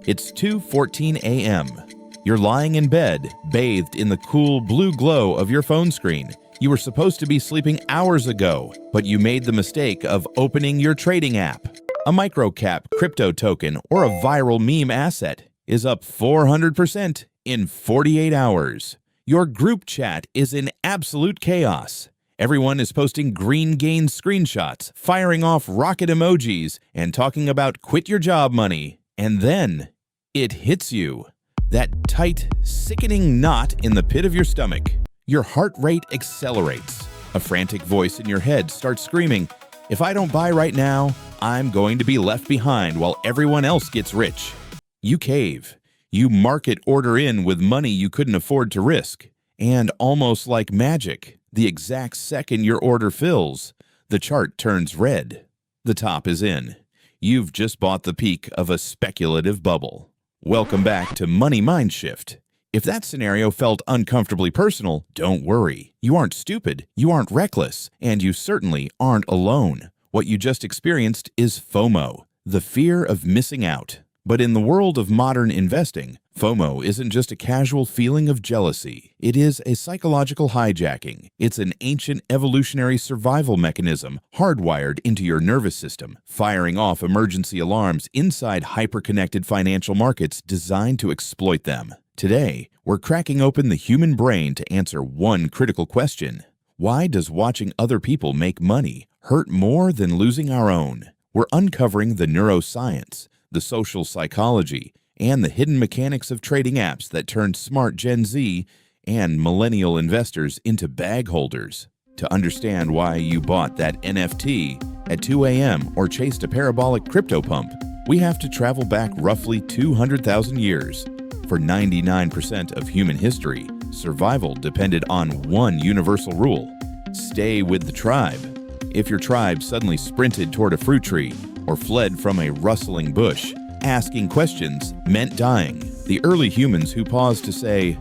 It's 2:14 a.m. You're lying in bed, bathed in the cool blue glow of your phone screen. You were supposed to be sleeping hours ago, but you made the mistake of opening your trading app. A microcap crypto token or a viral meme asset is up 400% in 48 hours. Your group chat is in absolute chaos. Everyone is posting green gain screenshots, firing off rocket emojis, and talking about quit your job money. And then it hits you. That tight, sickening knot in the pit of your stomach. Your heart rate accelerates. A frantic voice in your head starts screaming, "If I don't buy right now, I'm going to be left behind while everyone else gets rich." You cave. You market order in with money you couldn't afford to risk. And almost like magic, the exact second your order fills, the chart turns red. The top is in. You've just bought the peak of a speculative bubble. Welcome back to Money Mindshift. If that scenario felt uncomfortably personal, don't worry. You aren't stupid, you aren't reckless, and you certainly aren't alone. What you just experienced is FOMO, the fear of missing out. But in the world of modern investing, FOMO isn't just a casual feeling of jealousy. It is a psychological hijacking. It's an ancient evolutionary survival mechanism hardwired into your nervous system, firing off emergency alarms inside hyper-connected financial markets designed to exploit them. Today, we're cracking open the human brain to answer one critical question. Why does watching other people make money hurt more than losing our own? We're uncovering the neuroscience, the social psychology, and the hidden mechanics of trading apps that turn smart Gen Z and millennial investors into bag holders. To understand why you bought that NFT at 2 a.m. or chased a parabolic crypto pump, we have to travel back roughly 200,000 years. For 99% of human history, survival depended on one universal rule: stay with the tribe. If your tribe suddenly sprinted toward a fruit tree or fled from a rustling bush, asking questions meant dying. The early humans who paused to say,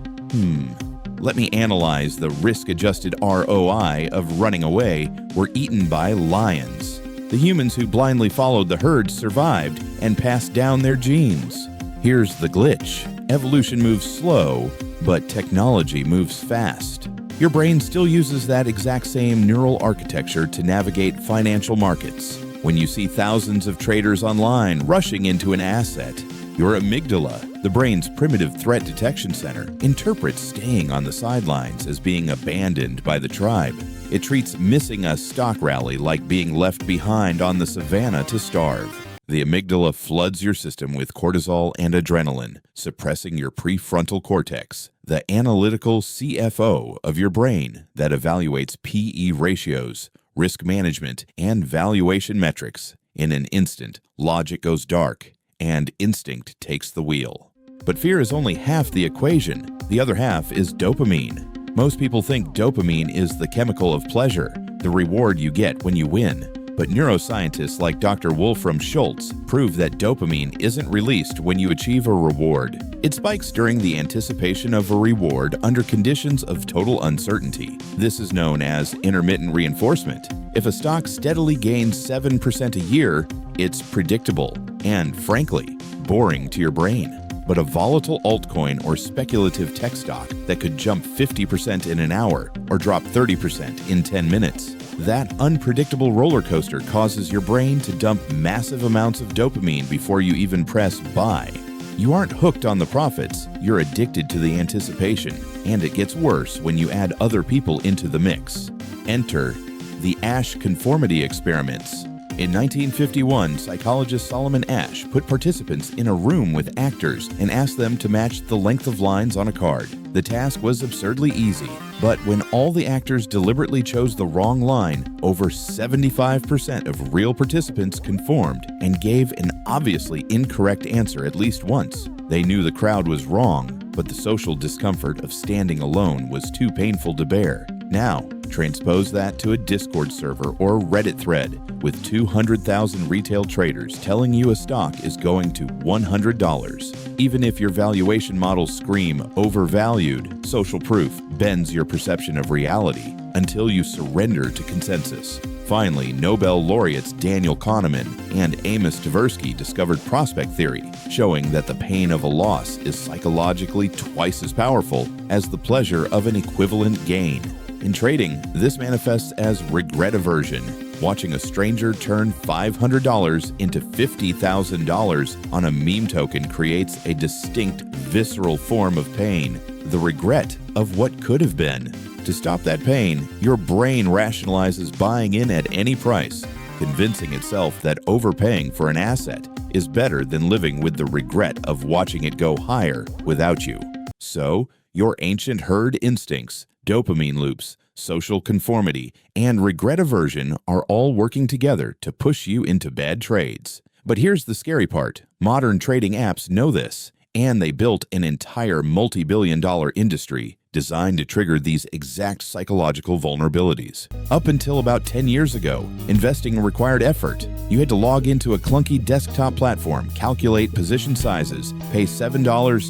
let me analyze the risk-adjusted ROI of running away, were eaten by lions. The humans who blindly followed the herd survived and passed down their genes. Here's the glitch. Evolution moves slow, but technology moves fast. Your brain still uses that exact same neural architecture to navigate financial markets. When you see thousands of traders online rushing into an asset, your amygdala, the brain's primitive threat detection center, interprets staying on the sidelines as being abandoned by the tribe. It treats missing a stock rally like being left behind on the savannah to starve. The amygdala floods your system with cortisol and adrenaline, suppressing your prefrontal cortex, the analytical CFO of your brain that evaluates PE ratios, risk management, and valuation metrics. In an instant, logic goes dark, and instinct takes the wheel. But fear is only half the equation. The other half is dopamine. Most people think dopamine is the chemical of pleasure, the reward you get when you win. But neuroscientists like Dr. Wolfram Schultz prove that dopamine isn't released when you achieve a reward. It spikes during the anticipation of a reward under conditions of total uncertainty. This is known as intermittent reinforcement. If a stock steadily gains 7% a year, it's predictable and, frankly, boring to your brain. But a volatile altcoin or speculative tech stock that could jump 50% in an hour or drop 30% in 10 minutes, that unpredictable roller coaster causes your brain to dump massive amounts of dopamine before you even press buy. You aren't hooked on the profits, you're addicted to the anticipation, and it gets worse when you add other people into the mix. Enter the Asch conformity experiments. In 1951, psychologist Solomon Asch put participants in a room with actors and asked them to match the length of lines on a card. The task was absurdly easy, but when all the actors deliberately chose the wrong line, over 75% of real participants conformed and gave an obviously incorrect answer at least once. They knew the crowd was wrong, but the social discomfort of standing alone was too painful to bear. Now, transpose that to a Discord server or Reddit thread with 200,000 retail traders telling you a stock is going to $100. Even if your valuation models scream overvalued, social proof bends your perception of reality until you surrender to consensus. Finally, Nobel laureates Daniel Kahneman and Amos Tversky discovered prospect theory, showing that the pain of a loss is psychologically twice as powerful as the pleasure of an equivalent gain. In trading, this manifests as regret aversion. Watching a stranger turn $500 into $50,000 on a meme token creates a distinct, visceral form of pain, the regret of what could have been. To stop that pain, your brain rationalizes buying in at any price, convincing itself that overpaying for an asset is better than living with the regret of watching it go higher without you. So, your ancient herd instincts, dopamine loops, social conformity, and regret aversion are all working together to push you into bad trades. But here's the scary part. Modern trading apps know this, and they built an entire multi-billion-dollar industry designed to trigger these exact psychological vulnerabilities. Up until about 10 years ago, investing required effort. You had to log into a clunky desktop platform, calculate position sizes, pay $7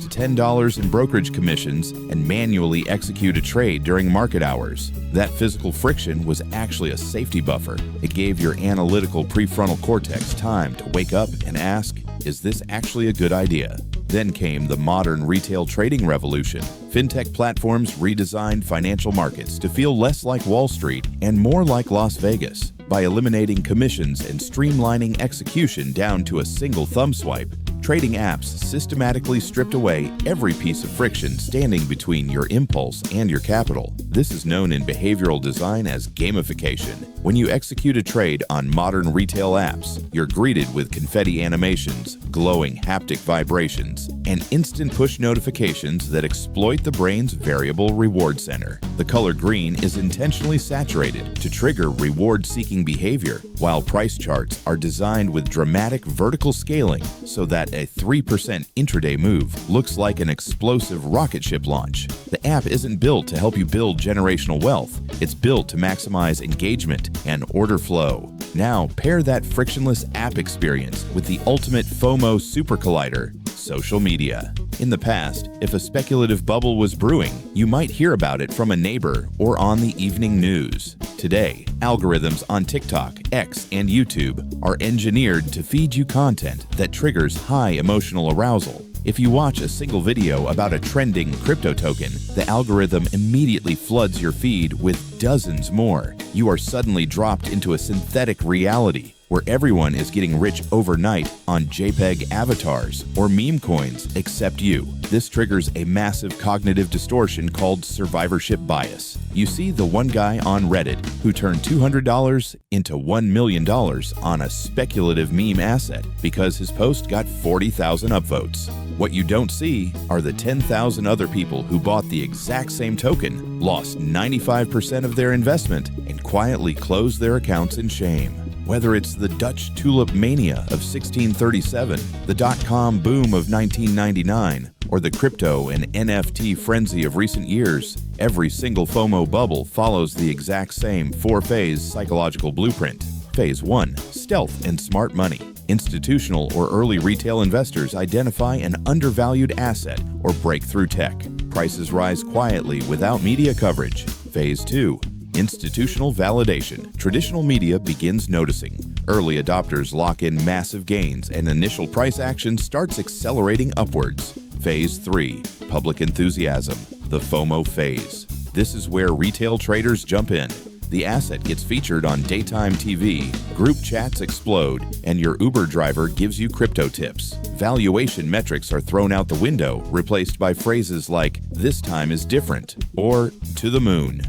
to $10 in brokerage commissions, and manually execute a trade during market hours. That physical friction was actually a safety buffer. It gave your analytical prefrontal cortex time to wake up and ask, is this actually a good idea? Then came the modern retail trading revolution. Fintech platforms redesigned financial markets to feel less like Wall Street and more like Las Vegas. By eliminating commissions and streamlining execution down to a single thumb swipe, trading apps systematically stripped away every piece of friction standing between your impulse and your capital. This is known in behavioral design as gamification. When you execute a trade on modern retail apps, you're greeted with confetti animations, glowing haptic vibrations, and instant push notifications that exploit the brain's variable reward center. The color green is intentionally saturated to trigger reward-seeking behavior, while price charts are designed with dramatic vertical scaling so that a 3% intraday move looks like an explosive rocket ship launch. The app isn't built to help you build generational wealth. It's built to maximize engagement and order flow. Now, pair that frictionless app experience with the ultimate FOMO super collider, social media. In the past, if a speculative bubble was brewing, you might hear about it from a neighbor or on the evening news. Today, algorithms on TikTok, X, and YouTube are engineered to feed you content that triggers high emotional arousal. If you watch a single video about a trending crypto token, the algorithm immediately floods your feed with dozens more. You are suddenly dropped into a synthetic reality where everyone is getting rich overnight on JPEG avatars or meme coins except you. This triggers a massive cognitive distortion called survivorship bias. You see the one guy on Reddit who turned $200 into $1 million on a speculative meme asset because his post got 40,000 upvotes. What you don't see are the 10,000 other people who bought the exact same token, lost 95% of their investment, and quietly closed their accounts in shame. Whether it's the Dutch tulip mania of 1637, the dot-com boom of 1999, or the crypto and NFT frenzy of recent years, every single FOMO bubble follows the exact same four-phase psychological blueprint. Phase 1. Stealth and smart money. Institutional or early retail investors identify an undervalued asset or breakthrough tech. Prices rise quietly without media coverage. Phase 2. Institutional validation. Traditional media begins noticing. Early adopters lock in massive gains and initial price action starts accelerating upwards. Phase 3. Public enthusiasm. The FOMO phase. This is where retail traders jump in. The asset gets featured on daytime TV, group chats explode, and your Uber driver gives you crypto tips. Valuation metrics are thrown out the window, replaced by phrases like, "This time is different," or "to the moon."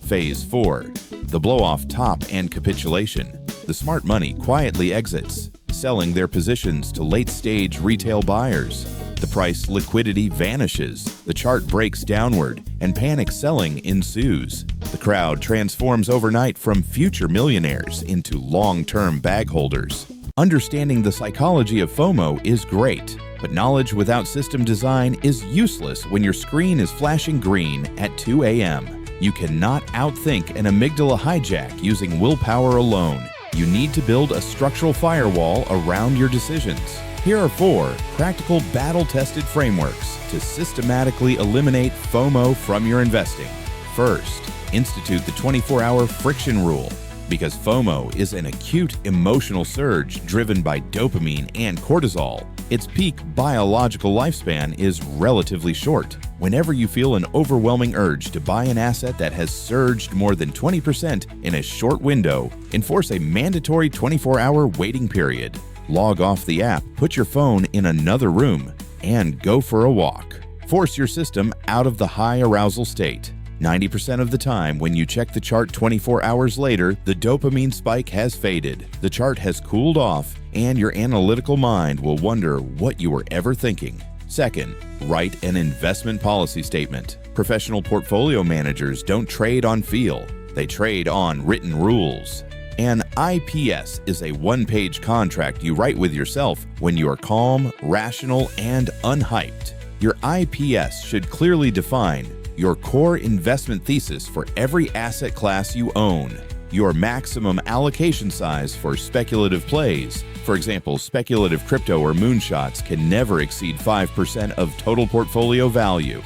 Phase 4. The blow-off top and capitulation. The smart money quietly exits, selling their positions to late-stage retail buyers. The price liquidity vanishes, the chart breaks downward, and panic selling ensues. The crowd transforms overnight from future millionaires into long-term bag holders. Understanding the psychology of FOMO is great, but knowledge without system design is useless when your screen is flashing green at 2 a.m. You cannot outthink an amygdala hijack using willpower alone. You need to build a structural firewall around your decisions. Here are 4 practical battle-tested frameworks to systematically eliminate FOMO from your investing. First, institute the 24-hour friction rule. Because FOMO is an acute emotional surge driven by dopamine and cortisol. Its peak biological lifespan is relatively short. Whenever you feel an overwhelming urge to buy an asset that has surged more than 20% in a short window, enforce a mandatory 24-hour waiting period. Log off the app, put your phone in another room, and go for a walk. Force your system out of the high arousal state. 90% of the time, when you check the chart 24 hours later, the dopamine spike has faded, the chart has cooled off, and your analytical mind will wonder what you were ever thinking. Second, write an investment policy statement. Professional portfolio managers don't trade on feel, they trade on written rules. An IPS is a one-page contract you write with yourself when you are calm, rational, and unhyped. Your IPS should clearly define your core investment thesis for every asset class you own, your maximum allocation size for speculative plays. For example, speculative crypto or moonshots can never exceed 5% of total portfolio value.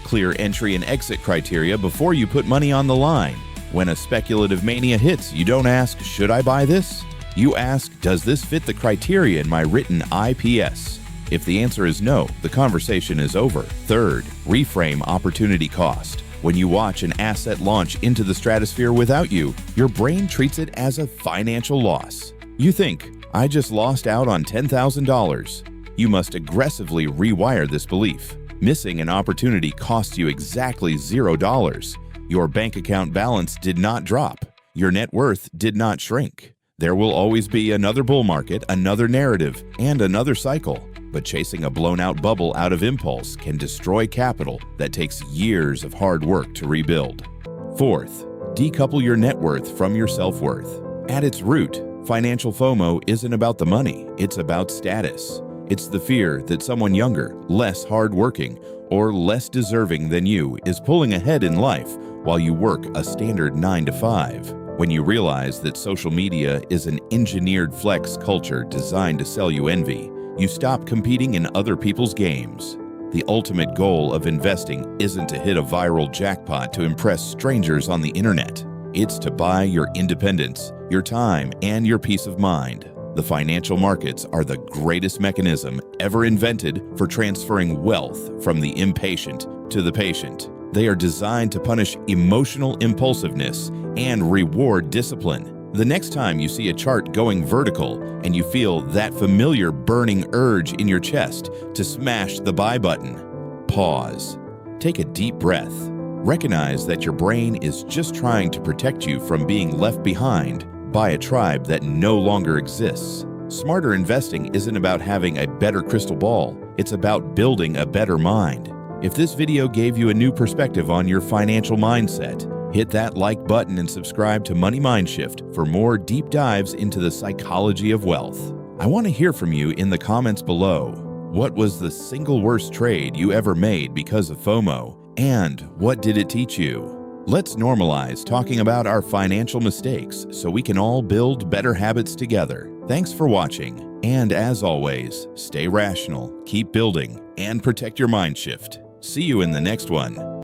Clear entry and exit criteria before you put money on the line. When a speculative mania hits, you don't ask, "Should I buy this?" You ask, "Does this fit the criteria in my written IPS?" If the answer is no, the conversation is over. Third, reframe opportunity cost. When you watch an asset launch into the stratosphere without you, your brain treats it as a financial loss. You think, "I just lost out on $10,000. You must aggressively rewire this belief. Missing an opportunity costs you exactly $0. Your bank account balance did not drop. Your net worth did not shrink. There will always be another bull market, another narrative, and another cycle. But chasing a blown-out bubble out of impulse can destroy capital that takes years of hard work to rebuild. Fourth, decouple your net worth from your self-worth. At its root, financial FOMO isn't about the money, it's about status. It's the fear that someone younger, less hardworking, or less deserving than you is pulling ahead in life while you work a standard 9 to 5. When you realize that social media is an engineered flex culture designed to sell you envy, you stop competing in other people's games. The ultimate goal of investing isn't to hit a viral jackpot to impress strangers on the internet. It's to buy your independence, your time, and your peace of mind. The financial markets are the greatest mechanism ever invented for transferring wealth from the impatient to the patient. They are designed to punish emotional impulsiveness and reward discipline. The next time you see a chart going vertical and you feel that familiar burning urge in your chest to smash the buy button, pause. Take a deep breath. Recognize that your brain is just trying to protect you from being left behind by a tribe that no longer exists. Smarter investing isn't about having a better crystal ball, it's about building a better mind. If this video gave you a new perspective on your financial mindset, hit that like button and subscribe to Money Mindshift for more deep dives into the psychology of wealth. I want to hear from you in the comments below. What was the single worst trade you ever made because of FOMO? And what did it teach you? Let's normalize talking about our financial mistakes so we can all build better habits together. Thanks for watching. And as always, stay rational, keep building, and protect your mind shift. See you in the next one.